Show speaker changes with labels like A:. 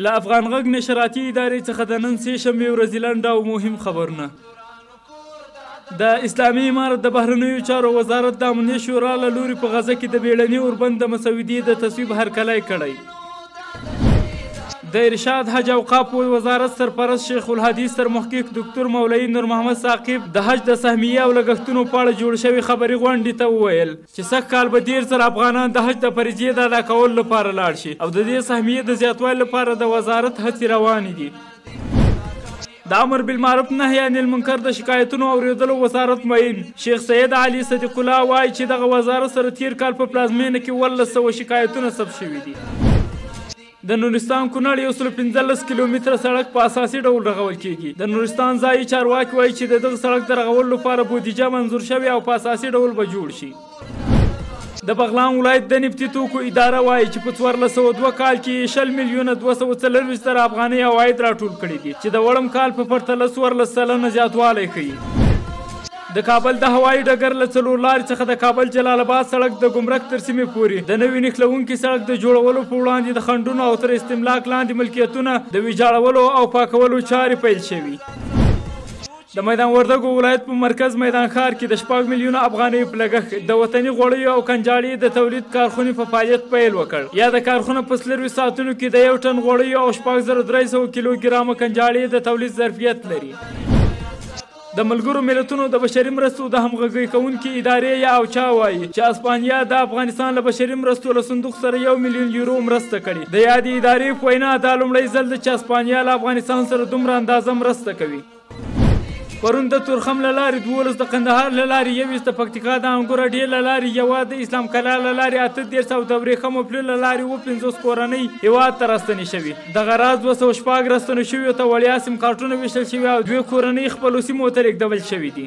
A: له افغان غږ نشراتي ادارې څخه د نن سې شنبې ورځې لنډ او مهم خبرونه. د اسلامي امارت د بهرنیو چارو وزارت د امنیت شورا له لوري په غزه کې د بیړني اوربند د مسودې د تصویب هرکلی کړی. د ارشاد حج اوقاف وزارت سرپرست شیخ الحدیث سرمحقق ډاکټر مولوي نور محمد ثاقب د حج د سهمیې او لګښتونو په اړه جوړ شوې خبري غونډې ته وویل چې سږ کال به 1.5 افغانان د حج د فریضې د ادا کولو لپاره لاړ شي او د دې سهمیې د زیاتوالي لپاره د وزارت هڅې روانې دي. د امر بالمعروف نهي عن المنکر د شکایتونو اوریدلو وزارت معین شیخ سید علي صدیق الله وایي چې دغه وزارت سره تیر کال په پلازمینه کې 1,100 شکایتونه ثبت شوي دي. د نورستان کونړ 115 کیلومتره سړک په اساسي ډول رغول کیږي. د نورستان ځایي چارواکي وایي چې د دغه سړک د رغولو لپاره بودیجه منظور شوې او په اساسي ډول به جوړ شي. د بغلان ولایت د نفتي توکو اداره وایي چې په 1402 کال کې 20,240,000 افغانۍ عواید راټول کړي دي چې د وړم کال په پرتله 14% زیاتوالی ښیي. د کابل د هوایي ډګر له 4 لارې څخه د کابل جلال آباد سړک د ګمرک تر سیمې پورې د نوي نښلوونکي سړک د جوړولو په وړاندې د خنډونو او تر استملاک لاندې ملکیتونه د ویجاړولو او پاکولو چارې پیل شوي. د میدان وردګو ولایت په مرکز میدان ښار کې د 6 میلیونه افغانیو په لګښت د وطني غوړیو او کنجاړي د تولید کارخونې په فعالیت پیل وکړ. یا د کارخونه په 24 ساعتونو کې د 1 ټن غوړیو او 6,300 کیلوګرامه کنجاړي د تولید ظرفیت لري. د ملګرو ملتونو د بشري مرستو د همغږۍ کوونکې ادارې یا اوچا وایي چې اسپانیا د افغانستان له بشري مرستو له صندوق سره 1 میلیون یورو مرسته کړې. د یادې ادارې په وینا دا لومړی ځل ده چې اسپانیا له افغانستان سره دومره اندازه مرسته کوي. پرون د تورخم له لارې 12 د قندهار له لارې 21 د پکتیکا د انګور اډې له لارې 1 د اسلام کلا له لارې 8 او د ورېښمو پلو له لارې 50 کورنۍ هېواد ته راستنې شوي. دغه راز 206 راستنو شویو ته وړیا سیم کارټونه ویشل شوي او 2 کورنۍ خپلو سیمو ته لېږدول شوي دي.